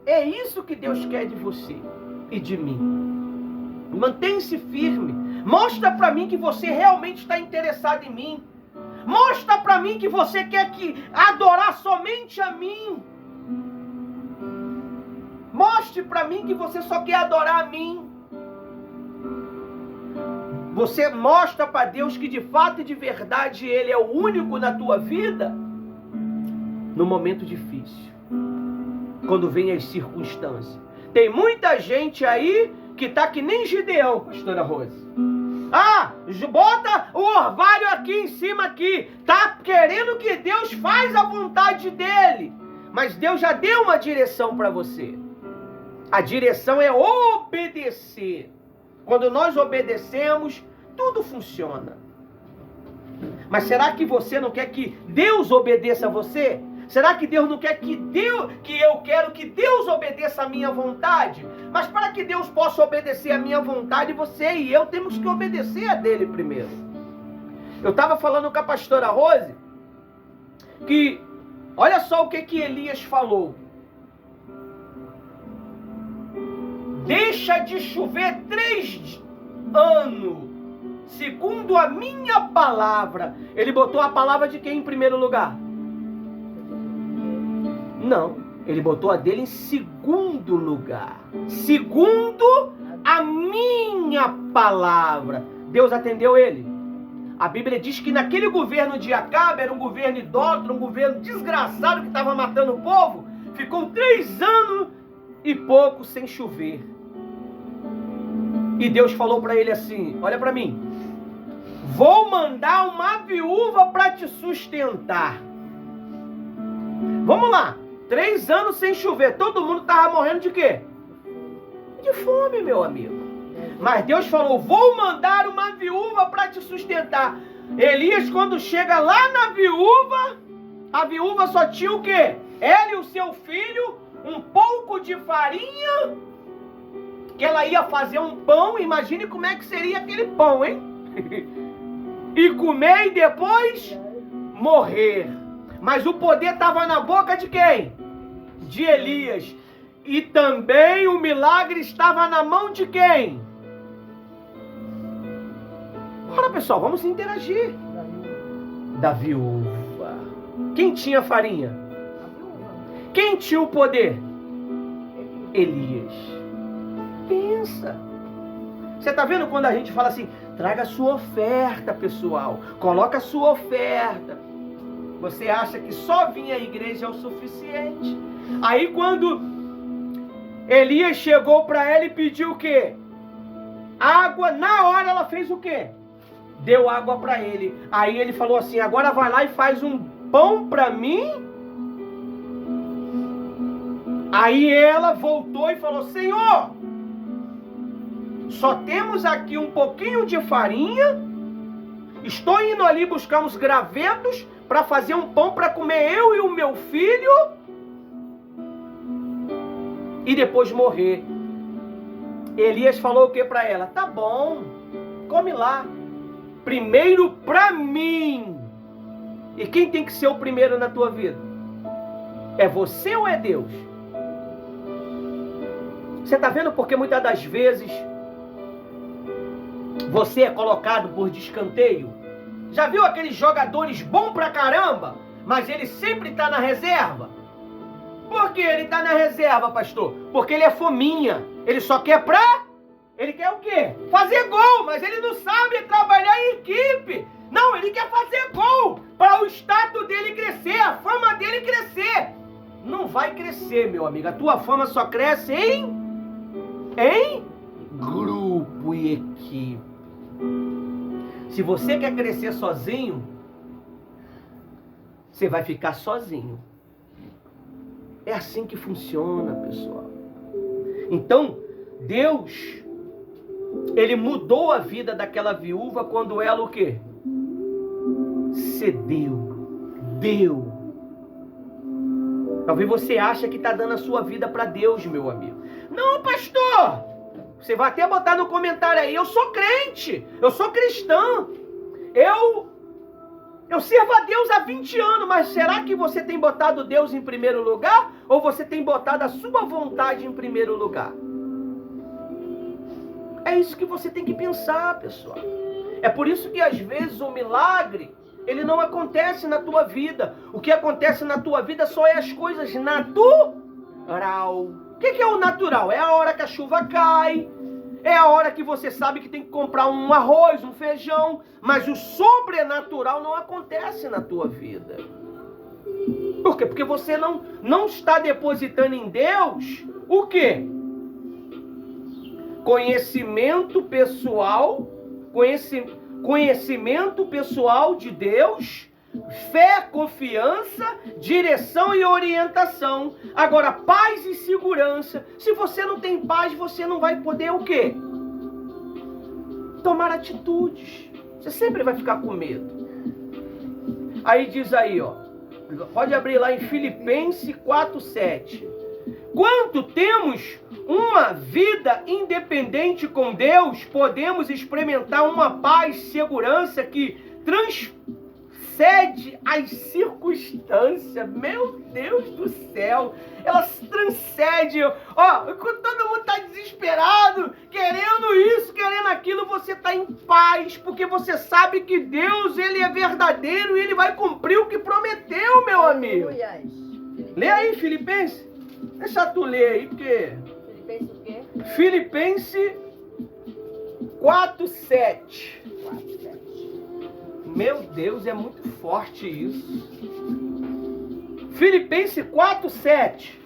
é isso que Deus quer de você e de mim. Mantenha-se firme. Mostra para mim que você realmente está interessado em mim. Mostra para mim que você quer adorar somente a mim. Mostre para mim que você só quer adorar a mim. Você mostra para Deus que de fato e de verdade Ele é o único na tua vida no momento difícil. Quando vem as circunstâncias. Tem muita gente aí que tá que nem Gideão, pastora Rose. Bota o orvalho aqui em cima aqui. Tá querendo que Deus faz a vontade dele. Mas Deus já deu uma direção para você. A direção é obedecer. Quando nós obedecemos, tudo funciona. Mas será que você não quer que Deus obedeça a você? Será que Deus não quer que eu quero que Deus obedeça a minha vontade? Mas para que Deus possa obedecer a minha vontade, você e eu temos que obedecer a dele primeiro. Eu estava falando com a pastora Rose que, olha só o que Elias falou. Deixa de chover 3 anos, segundo a minha palavra. Ele botou a palavra de quem em primeiro lugar? Não, ele botou a dele em segundo lugar. Segundo a minha palavra. Deus atendeu ele. A Bíblia diz que naquele governo de Acabe, era um governo idólatra, um governo desgraçado que estava matando o povo, ficou 3 anos e pouco sem chover. E Deus falou para ele assim, olha para mim, vou mandar uma viúva para te sustentar. Vamos lá. 3 anos sem chover, todo mundo estava morrendo de quê? De fome, meu amigo. Mas Deus falou, vou mandar uma viúva para te sustentar. Elias, quando chega lá na viúva, a viúva só tinha o quê? Ela e o seu filho, um pouco de farinha, que ela ia fazer um pão, imagine como é que seria aquele pão, hein? E comer e depois morrer. Mas o poder estava na boca de quem? De Elias. E também o milagre estava na mão de quem? Bora, pessoal, vamos interagir. Da viúva. Quem tinha farinha? Quem tinha o poder? Elias. Pensa. Você está vendo quando a gente fala assim, traga a sua oferta, pessoal. Coloca a sua oferta. Você acha que só vir à igreja é o suficiente? Aí quando Elias chegou para ela e pediu o quê? Água, na hora ela fez o quê? Deu água para ele. Aí ele falou assim, agora vai lá e faz um pão para mim. Aí ela voltou e falou, Senhor, só temos aqui um pouquinho de farinha. Estou indo ali buscar uns gravetos para fazer um pão para comer eu e o meu filho e depois morrer. Elias falou o que para ela? Tá bom, come lá. Primeiro para mim. E quem tem que ser o primeiro na tua vida? É você ou é Deus? Você está vendo porque muitas das vezes você é colocado por descanteio? Já viu aqueles jogadores bons pra caramba, mas ele sempre está na reserva? Por que ele está na reserva, pastor? Porque ele é fominha. Ele só quer Ele quer o quê? Fazer gol, mas ele não sabe trabalhar em equipe. Não, ele quer fazer gol para o status dele crescer, a fama dele crescer. Não vai crescer, meu amigo. A tua fama só cresce em grupo e equipe. Se você quer crescer sozinho, você vai ficar sozinho. É assim que funciona, pessoal. Então, Deus, Ele mudou a vida daquela viúva quando ela o quê? Deu. Talvez você ache que está dando a sua vida para Deus, meu amigo. Não, pastor! Você vai até botar no comentário aí, eu sou crente, eu sou cristã, eu sirvo a Deus há 20 anos, mas será que você tem botado Deus em primeiro lugar? Ou você tem botado a sua vontade em primeiro lugar? É isso que você tem que pensar, pessoal. É por isso que às vezes o milagre, ele não acontece na tua vida. O que acontece na tua vida só é as coisas natural. O que é o natural? É a hora que a chuva cai, é a hora que você sabe que tem que comprar um arroz, um feijão, mas o sobrenatural não acontece na tua vida. Por quê? Porque você não está depositando em Deus o quê? Conhecimento pessoal, conhecimento pessoal de Deus, fé, confiança, direção e orientação. Agora, paz e segurança. Se você não tem paz, você não vai poder o quê? Tomar atitudes. Você sempre vai ficar com medo. Aí diz aí, ó. Pode abrir lá em Filipenses 4:7. Quanto temos uma vida independente com Deus, podemos experimentar uma paz e segurança que transcende as circunstâncias. Meu Deus do céu, elas transcendem. Ó, quando todo mundo está desesperado, querendo isso, querendo aquilo, você está em paz, porque você sabe que Deus, Ele é verdadeiro e Ele vai cumprir o que prometeu, meu amigo. Lê aí, Filipenses. Deixa tu ler aí, porque... Filipenses o quê? Filipenses 4:7. Meu Deus, é muito forte isso. Filipenses 4:7.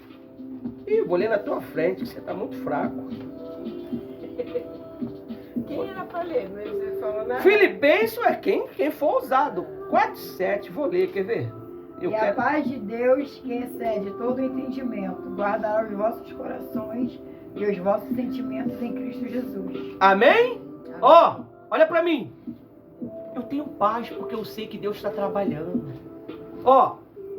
Ih, vou ler na tua frente, você está muito fraco. Quem era para ler? Você falou nada? Filipenses é quem for ousado. 4:7, vou ler, quer ver? A paz de Deus, que excede todo entendimento, guardará os vossos corações e os vossos sentimentos em Cristo Jesus. Amém? Ó, olha pra mim. Eu tenho paz porque eu sei que Deus está trabalhando. Ó,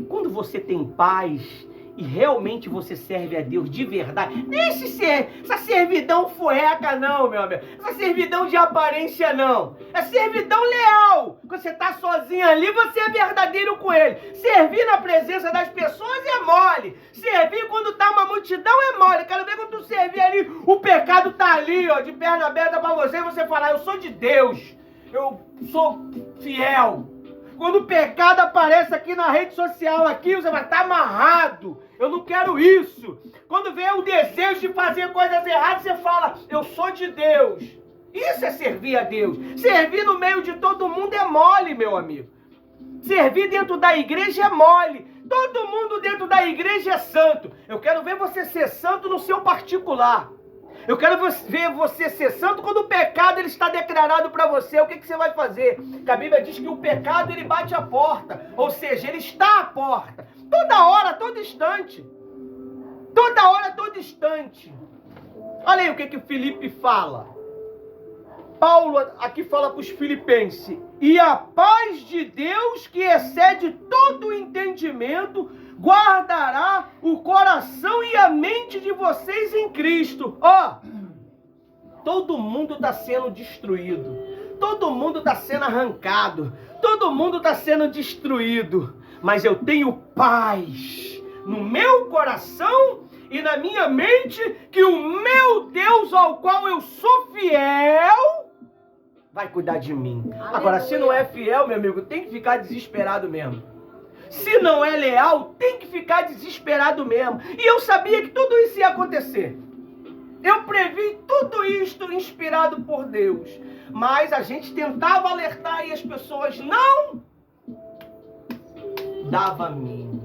quando você tem paz e realmente você serve a Deus de verdade, deixe essa servidão furreca não, meu amigo. Essa servidão de aparência não. É servidão leal. Quando você está sozinho ali, você é verdadeiro com Ele. Servir na presença das pessoas é mole. Servir quando está uma multidão é mole. Quero ver quando tu servir ali, o pecado tá ali, ó, de perna aberta para você, e você falar, eu sou de Deus. Eu sou fiel. Quando o pecado aparece aqui na rede social, aqui, você vai estar amarrado. Eu não quero isso. Quando vem o desejo de fazer coisas erradas, você fala, eu sou de Deus. Isso é servir a Deus. Servir no meio de todo mundo é mole, meu amigo. Servir dentro da igreja é mole. Todo mundo dentro da igreja é santo. Eu quero ver você ser santo no seu particular. Eu quero ver você ser santo quando o pecado ele está declarado para você. O que você vai fazer? Porque a Bíblia diz que o pecado ele bate a porta. Ou seja, ele está à porta. Toda hora, todo instante. Toda hora, todo instante. Olha aí o que o Filipe fala. Paulo aqui fala para os filipenses: e a paz de Deus, que excede todo o entendimento, guardará o coração e a mente de vocês em Cristo. Ó, todo mundo está sendo destruído, todo mundo está sendo arrancado, todo mundo está sendo destruído, mas eu tenho paz no meu coração e na minha mente, que o meu Deus, ao qual eu sou fiel, vai cuidar de mim. Agora, se não é fiel, meu amigo, tem que ficar desesperado mesmo. Se não é leal, tem que ficar desesperado mesmo. E eu sabia que tudo isso ia acontecer. Eu previ tudo isto inspirado por Deus. Mas a gente tentava alertar e as pessoas não davam mínimo.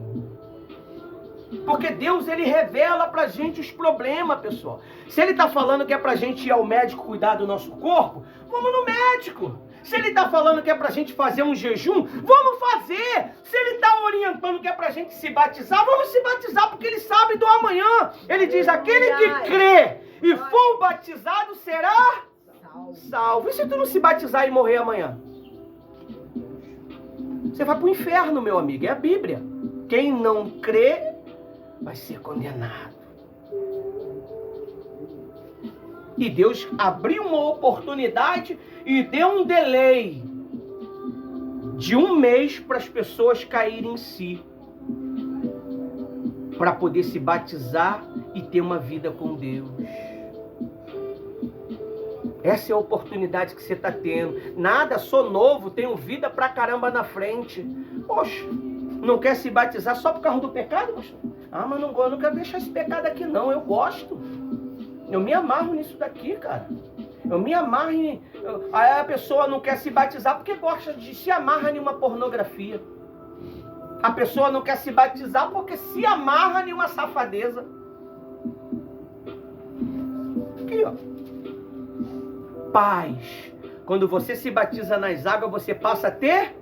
Porque Deus, ele revela pra gente os problemas, pessoal. Se ele tá falando que é pra gente ir ao médico cuidar do nosso corpo, vamos no médico. Se ele tá falando que é pra gente fazer um jejum, vamos fazer. Se ele tá orientando que é pra gente se batizar, vamos se batizar, porque ele sabe do amanhã. Ele diz: aquele que crê e for batizado será salvo. E se tu não se batizar e morrer amanhã? Você vai pro inferno, meu amigo. É a Bíblia. Quem não crê vai ser condenado. E Deus abriu uma oportunidade e deu um delay de 1 mês para as pessoas caírem em si, para poder se batizar e ter uma vida com Deus. Essa é a oportunidade que você está tendo. Nada, sou novo, tenho vida pra caramba na frente. Poxa, não quer se batizar só por causa do pecado, pastor? Ah, mas eu não quero deixar esse pecado aqui não, eu gosto. Eu me amarro nisso daqui, cara. Eu me amarro em... Aí a pessoa não quer se batizar porque gosta de se amarra em uma pornografia. A pessoa não quer se batizar porque se amarra em uma safadeza. Aqui, ó. Paz. Quando você se batiza nas águas, você passa a ter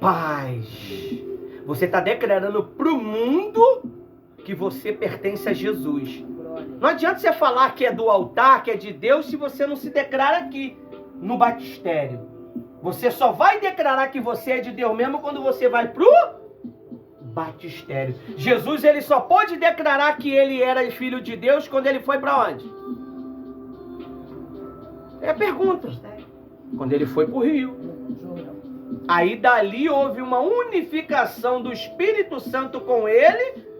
paz. Você está declarando para o mundo que você pertence a Jesus. Não adianta você falar que é do altar, que é de Deus, se você não se declara aqui, no batistério. Você só vai declarar que você é de Deus mesmo quando você vai pro batistério. Jesus, ele só pôde declarar que ele era filho de Deus quando ele foi para onde? É a pergunta. Quando ele foi pro rio. Aí dali houve uma unificação do Espírito Santo com ele.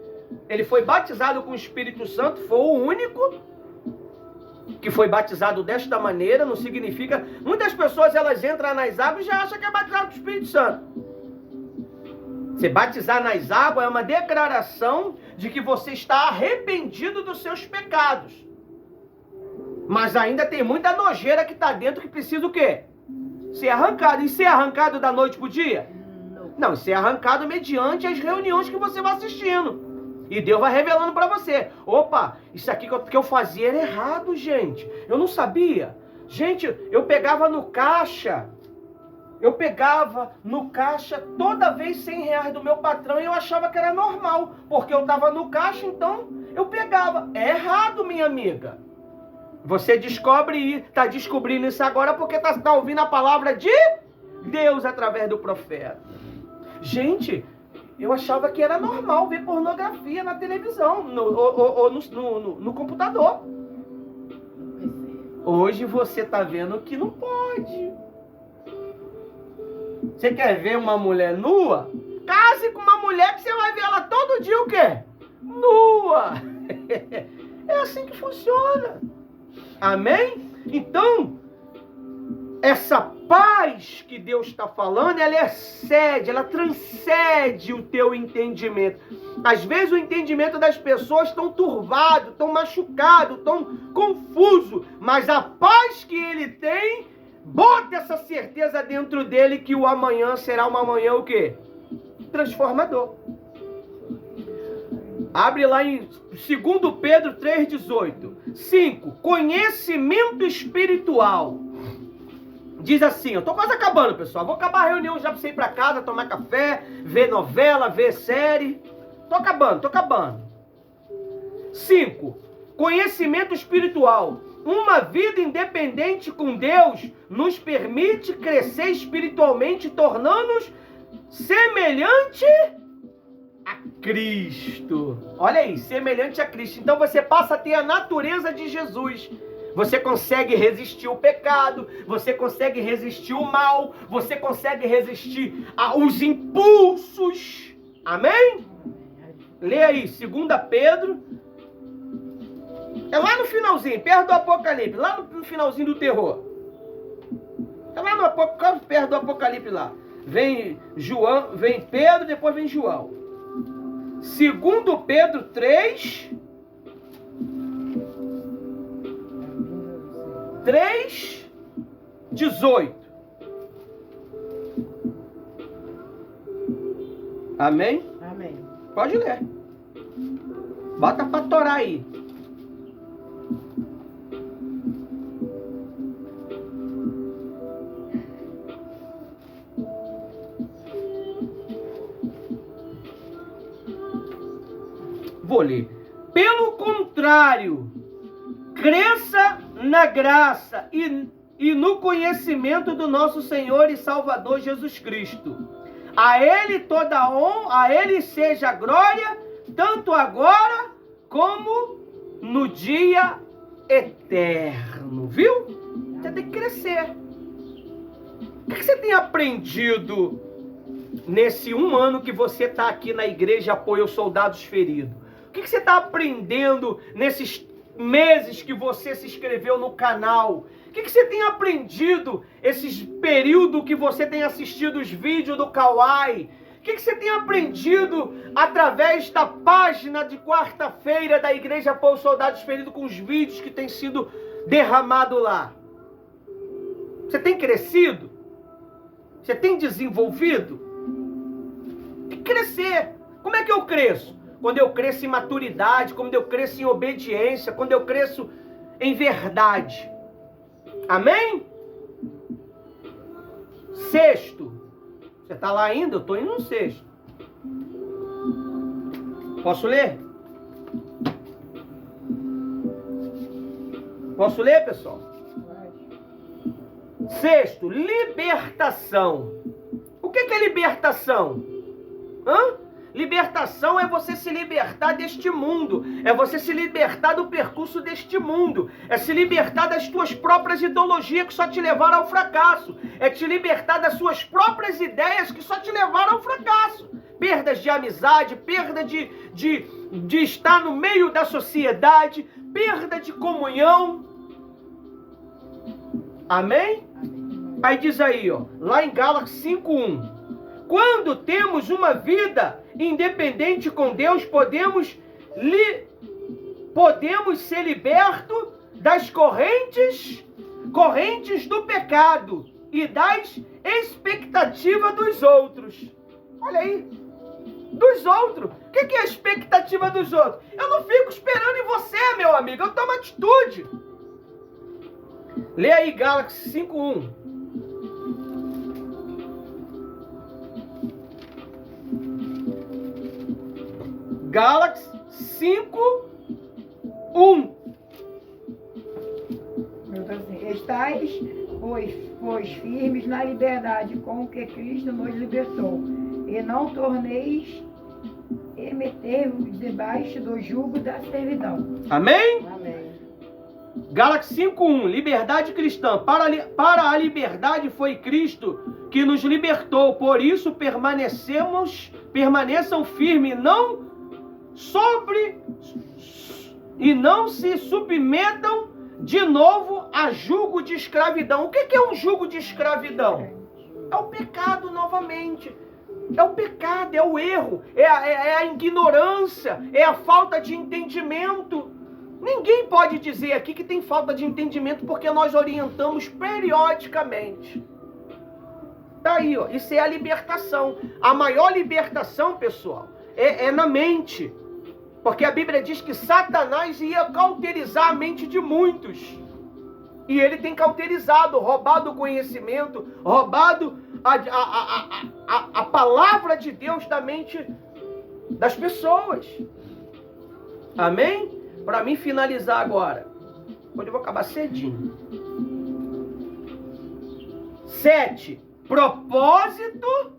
Ele foi batizado com o Espírito Santo, foi o único que foi batizado desta maneira. Não significa... Muitas pessoas, elas entram nas águas e já acham que é batizado com o Espírito Santo. Se batizar nas águas é uma declaração de que você está arrependido dos seus pecados. Mas ainda tem muita nojeira que está dentro que precisa o quê? Ser arrancado. E ser arrancado da noite pro dia? Não, ser arrancado mediante as reuniões que você vai assistindo. E Deus vai revelando para você. Opa, isso aqui que eu fazia era errado, gente. Eu não sabia. Gente, eu pegava no caixa. Toda vez R$100 do meu patrão e eu achava que era normal. Porque eu estava no caixa, então eu pegava. É errado, minha amiga. Você descobre e está descobrindo isso agora porque está ouvindo a palavra de Deus através do profeta. Gente, eu achava que era normal ver pornografia na televisão ou no computador. Hoje você está vendo que não pode. Você quer ver uma mulher nua? Case com uma mulher que você vai ver ela todo dia o quê? Nua. É assim que funciona. Amém? Então, essa paz que Deus está falando, ela excede, ela transcende o teu entendimento. Às vezes o entendimento das pessoas estão turvado, estão machucado, estão confuso, mas a paz que ele tem, bota essa certeza dentro dele que o amanhã será um amanhã o quê? Transformador. Abre lá em 2 Pedro 3,18. 5. Conhecimento espiritual. Diz assim, eu tô quase acabando, pessoal. Vou acabar a reunião já pra você ir pra casa, tomar café, ver novela, ver série. Tô acabando. 5. Conhecimento espiritual. uma vida independente com Deus nos permite crescer espiritualmente, tornando-nos semelhante a Cristo. Olha aí, semelhante a Cristo. Então você passa a ter a natureza de Jesus. Você consegue resistir o pecado, você consegue resistir o mal, você consegue resistir aos impulsos. Amém? Lê aí, 2 Pedro. É lá no finalzinho, perto do Apocalipse, lá no finalzinho do terror. É lá no perto do Apocalipse lá. Vem João, vem Pedro, depois vem João. 2 Pedro 3, 18. Amém? Amém. Pode ler. Bota pra torar aí. Vou ler. Pelo contrário, cresça na graça e no conhecimento do nosso Senhor e Salvador Jesus Cristo. A Ele toda a honra, a Ele seja a glória, tanto agora como no dia eterno. Viu? Você tem que crescer. O que você tem aprendido nesse 1 ano que você está aqui na igreja Apoio aos Soldados Feridos? O que você está aprendendo nesses meses que você se inscreveu no canal? O que você tem aprendido esses períodos que você tem assistido os vídeos do Kawai? O que você tem aprendido através da página de quarta-feira da Igreja Apoio aos Soldados Feridos com os vídeos que têm sido derramados lá? Você tem crescido? Você tem desenvolvido? Tem que crescer. Como é que eu cresço? Quando eu cresço em maturidade, quando eu cresço em obediência, quando eu cresço em verdade. Amém? 6º. Você está lá ainda? Eu estou indo no 6º. Posso ler? Posso ler, pessoal? 6º, libertação. O que é libertação? Libertação é você se libertar deste mundo, é você se libertar do percurso deste mundo, é se libertar das tuas próprias ideologias que só te levaram ao fracasso, é te libertar das suas próprias ideias que só te levaram ao fracasso. Perdas de amizade, perda de estar no meio da sociedade, perda de comunhão. Amém? Aí diz aí, ó, lá em Gálatas 5:1. Quando temos uma vida independente com Deus, podemos ser libertos das correntes do pecado e das expectativas dos outros. Olha aí, dos outros. O que é a expectativa dos outros? Eu não fico esperando em você, meu amigo, eu tomo atitude. Lê aí Gálatas 5:1. Gálatas 5:1. Estais, pois firmes na liberdade com que Cristo nos libertou, e não torneis e meter-vos debaixo do jugo da servidão. Amém? Amém. Gálatas 5:1. Liberdade cristã. Para a liberdade foi Cristo que nos libertou. Por isso permaneçam firmes, e não se submetam de novo a jugo de escravidão. O que é um jugo de escravidão? É o pecado novamente. É o pecado, é o erro, é a ignorância, é a falta de entendimento. Ninguém pode dizer aqui que tem falta de entendimento porque nós orientamos periodicamente. Tá aí, ó. Isso é a libertação. A maior libertação, pessoal, é na mente. Porque a Bíblia diz que Satanás ia cauterizar a mente de muitos. E ele tem cauterizado, roubado o conhecimento, roubado a palavra de Deus da mente das pessoas. Amém? Para mim finalizar agora. Hoje eu vou acabar cedinho. 7. Propósito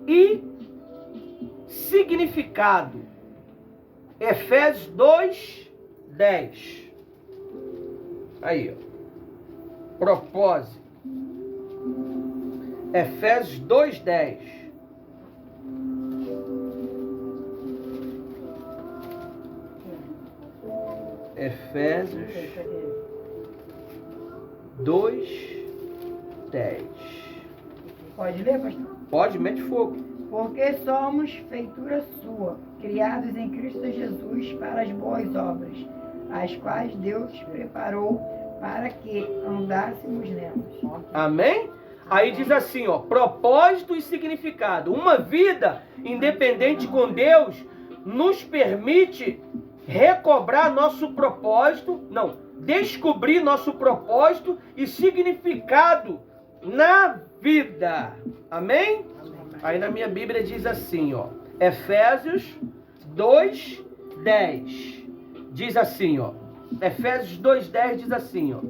e significado. Efésios 2, 10. Aí, ó. Propósito. Efésios 2, 10. Efésios 2, 10. Pode ler, pastor? Pode, mete fogo. Porque somos feitura sua, criados em Cristo Jesus para as boas obras, as quais Deus preparou para que andássemos nelas. Amém? Aí diz assim, ó, propósito e significado. Uma vida independente com Deus nos permite recobrar nosso propósito, não, descobrir nosso propósito e significado na vida. Amém? Aí na minha Bíblia diz assim, ó, Efésios 2, 10. Diz assim, ó, Efésios 2, 10 diz assim, ó.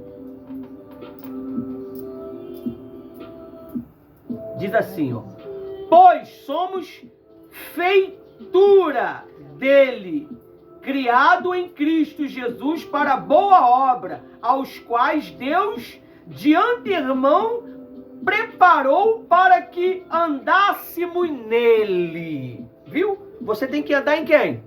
Diz assim, ó, pois somos feitura dele, criado em Cristo Jesus para boa obra, aos quais Deus de antemão preparou para que andássemos nele. Viu? Você tem que andar em quem?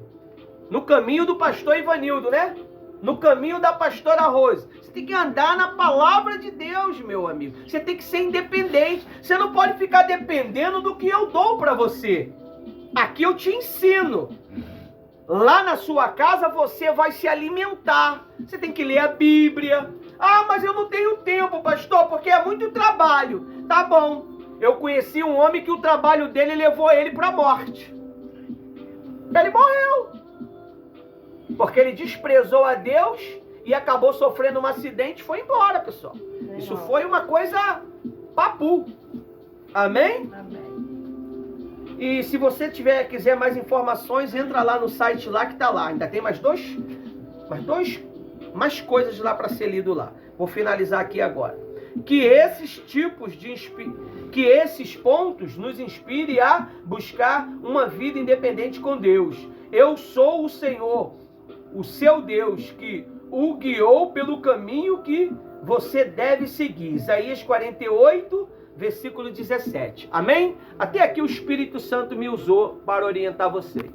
No caminho do pastor Ivanildo, né? No caminho da pastora Rose. Você tem que andar na palavra de Deus, meu amigo. Você tem que ser independente. Você não pode ficar dependendo do que eu dou para você. Aqui eu te ensino. Lá na sua casa você vai se alimentar. Você tem que ler a Bíblia. Ah, mas eu não tenho tempo, pastor, porque é muito trabalho. Tá bom. Eu conheci um homem que o trabalho dele levou ele para a morte. Ele morreu. Porque ele desprezou a Deus e acabou sofrendo um acidente e foi embora, pessoal. Isso foi uma coisa papu. Amém? Amém. E se você quiser mais informações, entra lá no site lá que tá lá. Ainda tem mais coisas lá para ser lido lá. Vou finalizar aqui agora. Que esses pontos nos inspirem a buscar uma vida independente com Deus. Eu sou o Senhor, o seu Deus, que o guiou pelo caminho que você deve seguir. Isaías 48, versículo 17. Amém? Até aqui o Espírito Santo me usou para orientar vocês.